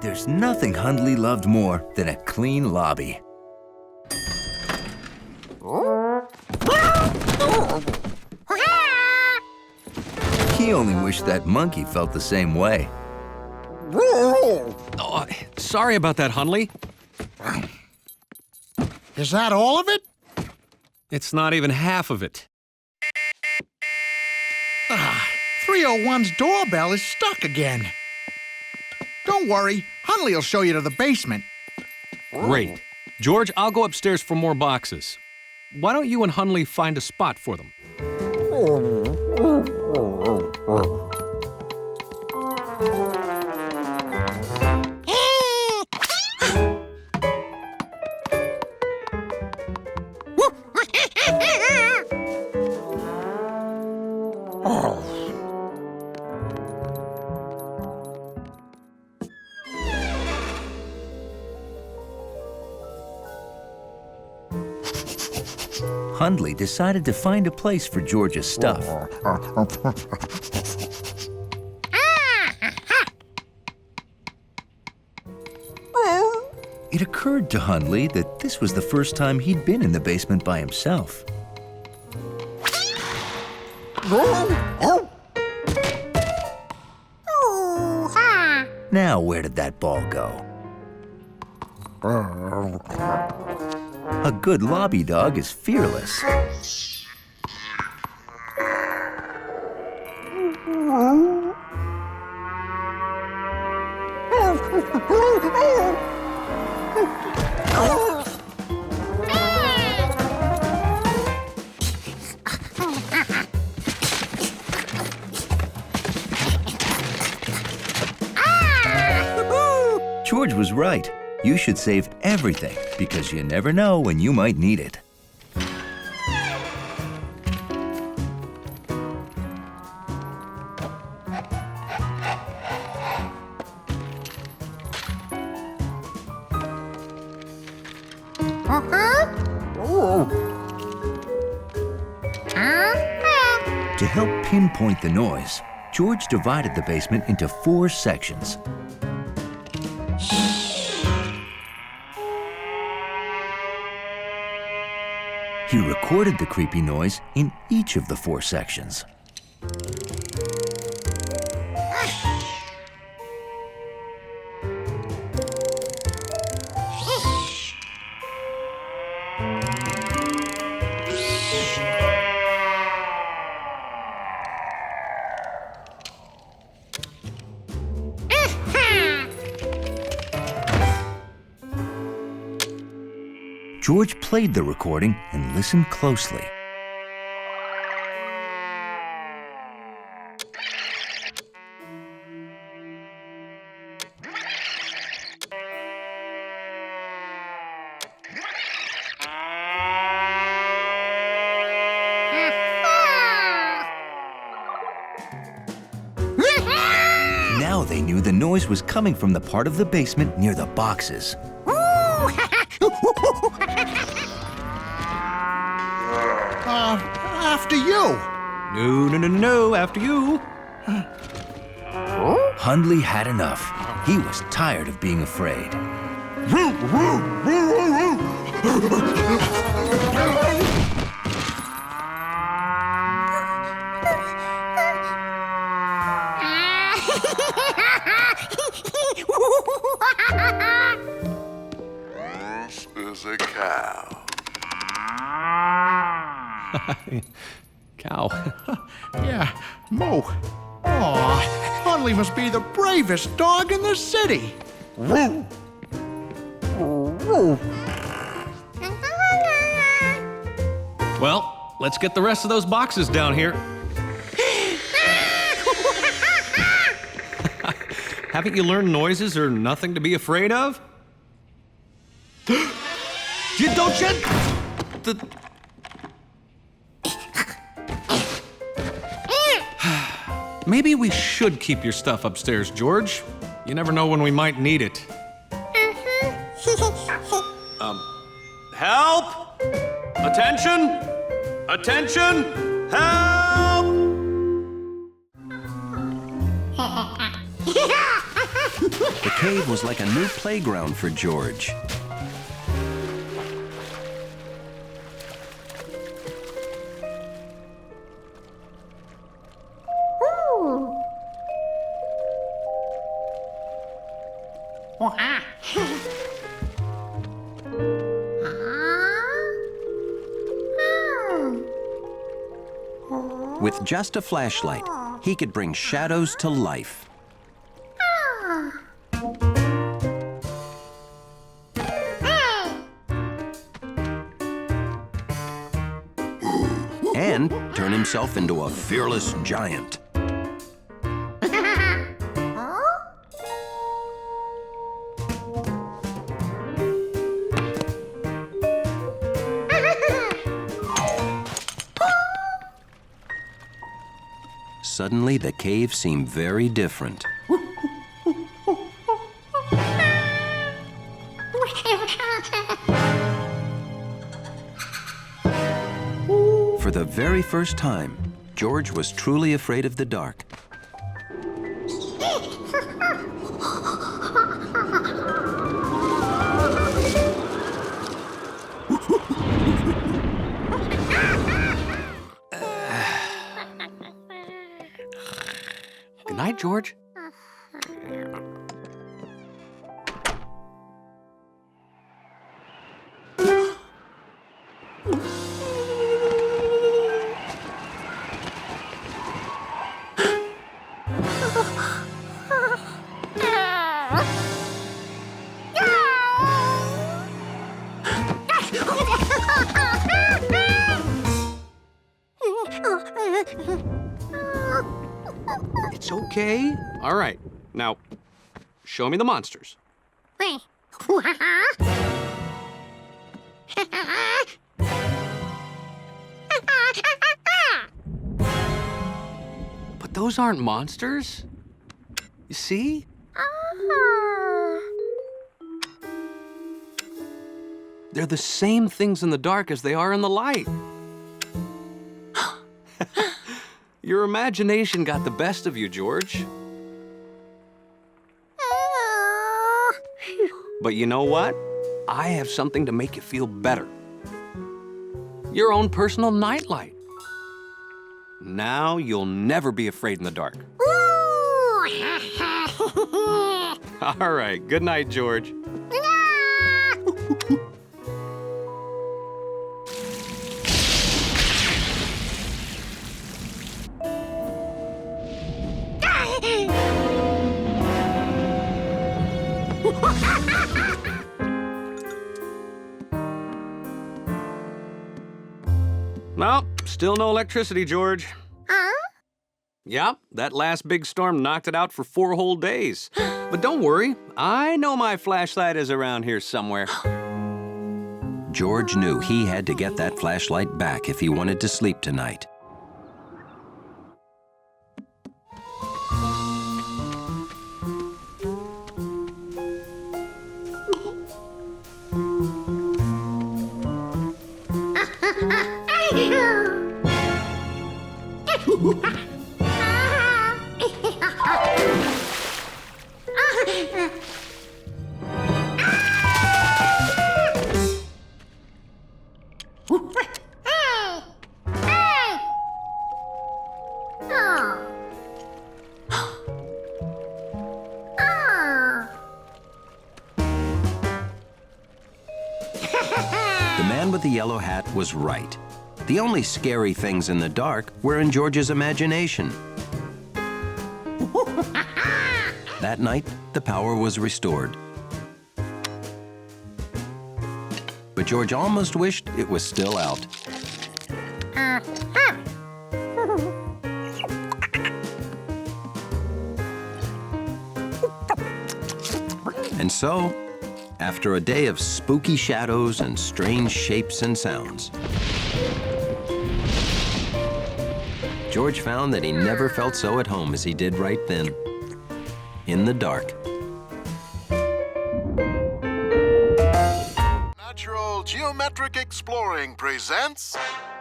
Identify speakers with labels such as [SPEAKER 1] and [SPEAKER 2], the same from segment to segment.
[SPEAKER 1] There's nothing Hundley loved more than a clean lobby. He only wished that monkey felt the same way.
[SPEAKER 2] Oh, sorry about that, Hundley.
[SPEAKER 3] Is that all of it?
[SPEAKER 2] It's not even half of it.
[SPEAKER 3] 301's doorbell is stuck again. Don't worry, Hundley will show you to the basement.
[SPEAKER 2] Great. George, I'll go upstairs for more boxes. Why don't you and Hundley find a spot for them?
[SPEAKER 1] Hundley decided to find a place for George's stuff. It occurred to Hundley that this was the first time he'd been in the basement by himself. Now, where did that ball go? A good lobby dog is fearless. George was right. You should save everything because you never know when you might need it. To help pinpoint the noise, George divided the basement into 4 sections. He recorded the creepy noise in each of the 4 sections. George played the recording and listened closely. Now they knew the noise was coming from the part of the basement near the boxes.
[SPEAKER 3] After you.
[SPEAKER 2] No, after you.
[SPEAKER 1] Hundley had enough. He was tired of being afraid.
[SPEAKER 4] This is a cow.
[SPEAKER 2] Cow.
[SPEAKER 3] Yeah, Moo. Aw, Hundley must be the bravest dog in the city.
[SPEAKER 2] Well, let's get the rest of those boxes down here. Haven't you learned noises are nothing to be afraid of? Maybe we should keep your stuff upstairs, George. You never know when we might need it. Help! Attention! Attention! Help!
[SPEAKER 1] The
[SPEAKER 5] cave was like a new playground for George. With just a flashlight, he could bring shadows to life. And turn himself into a fearless giant. Suddenly, the cave seemed very different. For the very first time, George was truly afraid of the dark.
[SPEAKER 2] Good night, George. It's okay. All right. Now, show me the monsters. But those aren't monsters. You see? They're the same things in the dark as they are in the light. Your imagination got the best of you, George. But you know what? I have something to make you feel better. Your own personal nightlight. Now you'll never be afraid in the dark. All right, good night, George. Well, still no electricity, George. Yep, that last big storm knocked it out for 4 whole days. But don't worry, I know my flashlight is around here somewhere.
[SPEAKER 5] George knew he had to get that flashlight back if he wanted to sleep tonight. The man with the yellow hat was right. The only scary things in the dark were in George's imagination. That night, the power was restored. But George almost wished it was still out. And so, after a day of spooky shadows and strange shapes and sounds, George found that he never felt so at home as he did right then, in the dark.
[SPEAKER 4] Natural Geometric Exploring presents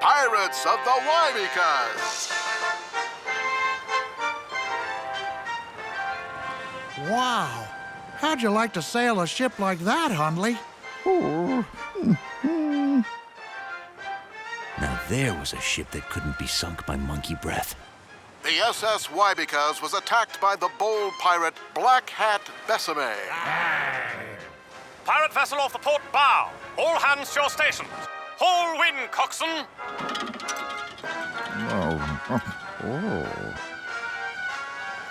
[SPEAKER 4] Pirates of the Wybecas.
[SPEAKER 3] Wow. How'd you like to sail a ship like that, Hundley?
[SPEAKER 1] Now there was a ship that couldn't be sunk by monkey breath.
[SPEAKER 4] The SS Wybecause was attacked by the bold pirate Black Hat Besame.
[SPEAKER 6] Pirate vessel off the port bow. All hands to your stations. Whole wind, coxswain.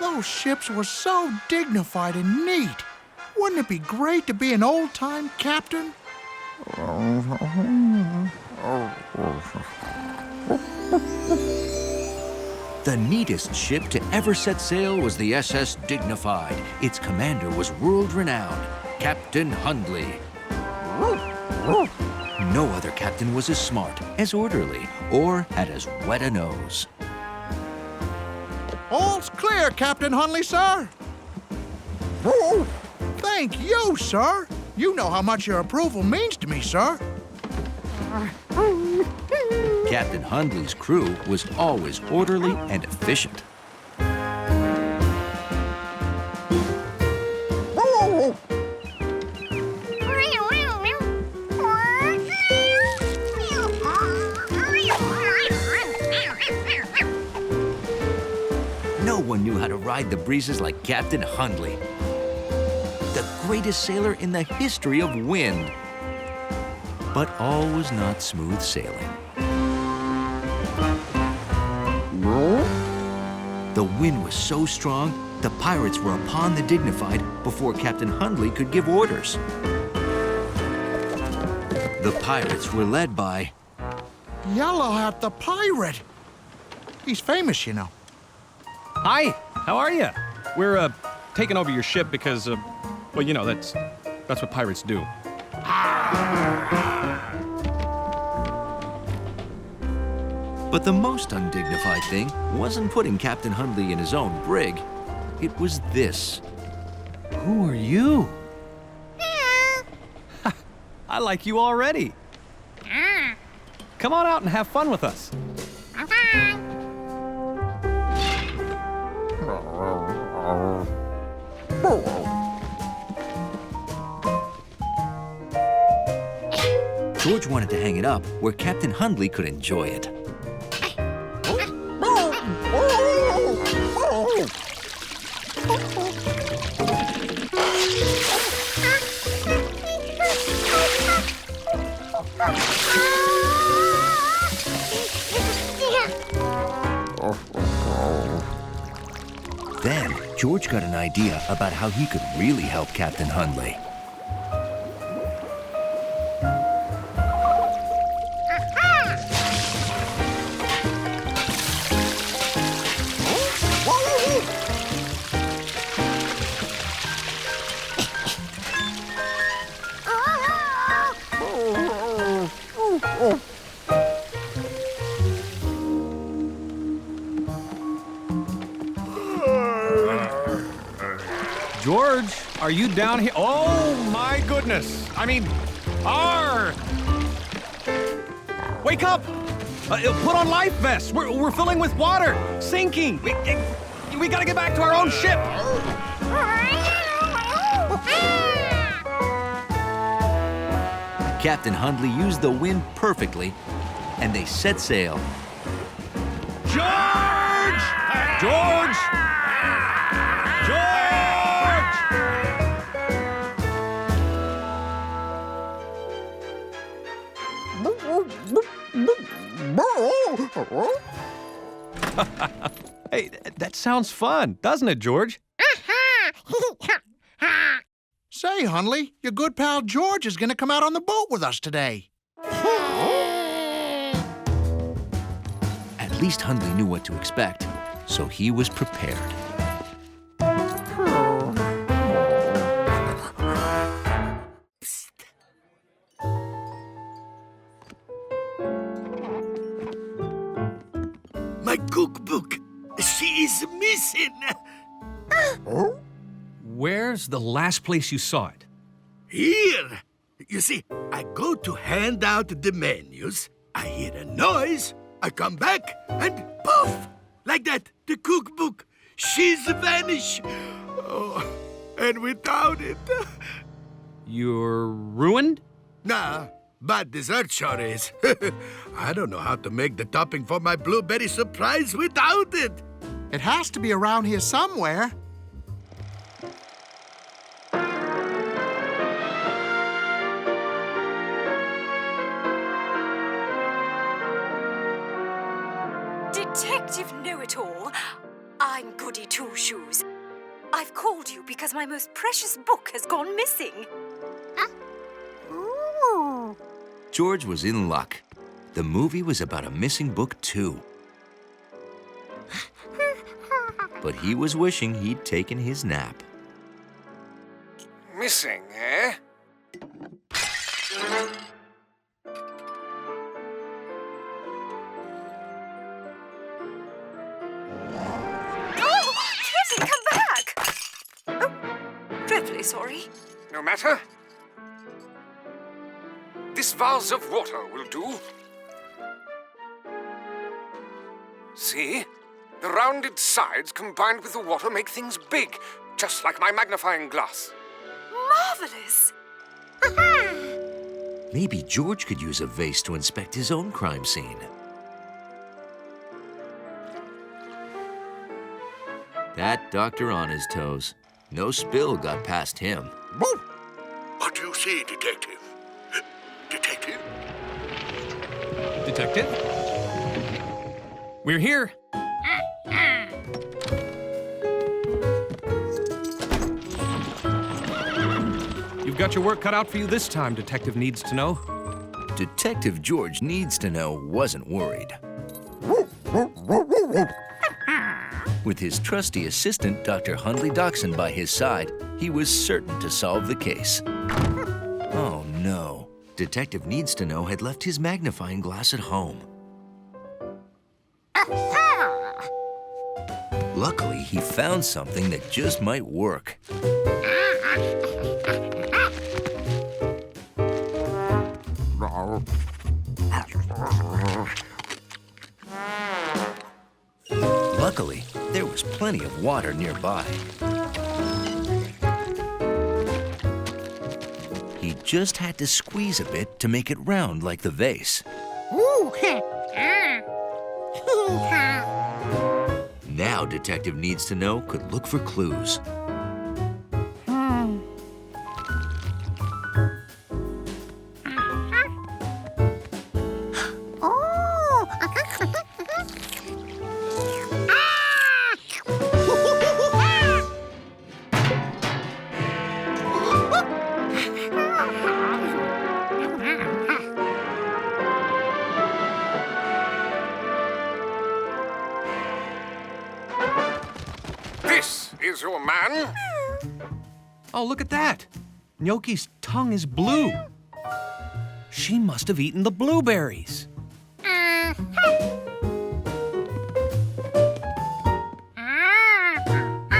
[SPEAKER 3] Those ships were so dignified and neat. Wouldn't it be great to be an old-time captain?
[SPEAKER 1] The neatest ship to ever set sail was the SS Dignified. Its commander was world-renowned, Captain Hundley. No other captain was as smart, as orderly, or had as wet a nose.
[SPEAKER 3] All's clear, Captain Hundley, sir. Thank you, sir. You know how much your approval means to me, sir.
[SPEAKER 1] Captain Hundley's crew was always orderly and efficient. No one knew how to ride the breezes like Captain Hundley, the greatest sailor in the history of wind. But all was not smooth sailing. The wind was so strong, the pirates were upon the Dignified before Captain Hundley could give orders. The pirates were led by
[SPEAKER 3] Yellow Hat the pirate. He's famous, you know.
[SPEAKER 6] Hi, how are you? We're taking over your ship because, well, you know, that's what pirates do.
[SPEAKER 1] But the most undignified thing wasn't putting Captain Hundley in his own brig. It was this.
[SPEAKER 2] Who are you? I like you already. Come on out and have fun with us.
[SPEAKER 1] George wanted to hang it up where Captain Hundley could enjoy it. Then, George got an idea about how he could really help Captain Hundley.
[SPEAKER 2] George, are you down here? Oh, my goodness. I mean, Wake up! Put on life vests. We're filling with water. Sinking. We gotta get back to our own ship.
[SPEAKER 1] Captain Hundley used the wind perfectly, and they set sail.
[SPEAKER 2] George! George! George! Hey, that sounds fun, doesn't it, George?
[SPEAKER 3] Say, Hundley, your good pal George is gonna come out on the boat with us today.
[SPEAKER 1] At least Hundley knew what to expect, so he was prepared.
[SPEAKER 7] My cookbook. She is missing.
[SPEAKER 2] Where's the last place you saw it?
[SPEAKER 7] Here. You see, I go to hand out the menus. I hear a noise. I come back and poof! Like that, the cookbook. She's vanished. Oh, And without it...
[SPEAKER 6] You're ruined?
[SPEAKER 7] Nah, bad dessert sure is. I don't know how to make the topping for my blueberry surprise without it.
[SPEAKER 3] It has to be around here somewhere.
[SPEAKER 8] Detective Know-It-All, I'm Goody Two-Shoes. I've called you because my most precious book has gone missing.
[SPEAKER 1] Ooh. George was in luck. The movie was about a missing book, too. But he was wishing he'd taken his nap.
[SPEAKER 9] Missing, eh?
[SPEAKER 8] Kitty, come back! Oh, dreadfully sorry.
[SPEAKER 9] No matter. This vase of water will do. See? The rounded sides combined with the water make things big, just like my magnifying glass.
[SPEAKER 8] Marvelous!
[SPEAKER 1] Maybe George could use a vase to inspect his own crime scene. That doctor on his toes. No spill got past him.
[SPEAKER 7] What do you see, Detective? Detective?
[SPEAKER 6] Detective? We're here. You've got your work cut out for you this time, Detective Needs to Know.
[SPEAKER 1] Detective George Needs to Know wasn't worried. With his trusty assistant, Dr. Hundley Dachshund, by his side, he was certain to solve the case. Oh, no. Detective Needs to Know had left his magnifying glass at home. Luckily, he found something that just might work. Luckily, there was plenty of water nearby. He just had to squeeze a bit to make it round like the vase. Now Detective Needs to Know could look for clues.
[SPEAKER 9] This is your man?
[SPEAKER 6] Oh, look at that. Gnocchi's tongue is blue. She must have eaten the blueberries.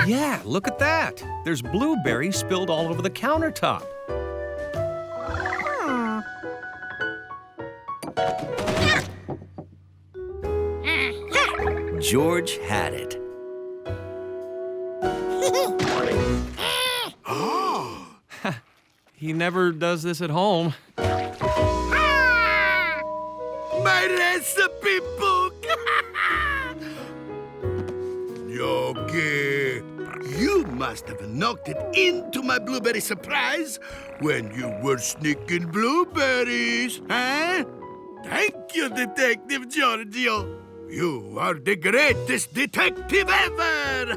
[SPEAKER 6] Yeah, look at that. There's blueberries spilled all over the countertop.
[SPEAKER 1] George had it.
[SPEAKER 6] He never does this at home.
[SPEAKER 7] My recipe book! Yogi, you must have knocked it into my blueberry surprise when you were sneaking blueberries, huh? Thank you, Detective Giorgio. You are the greatest detective ever!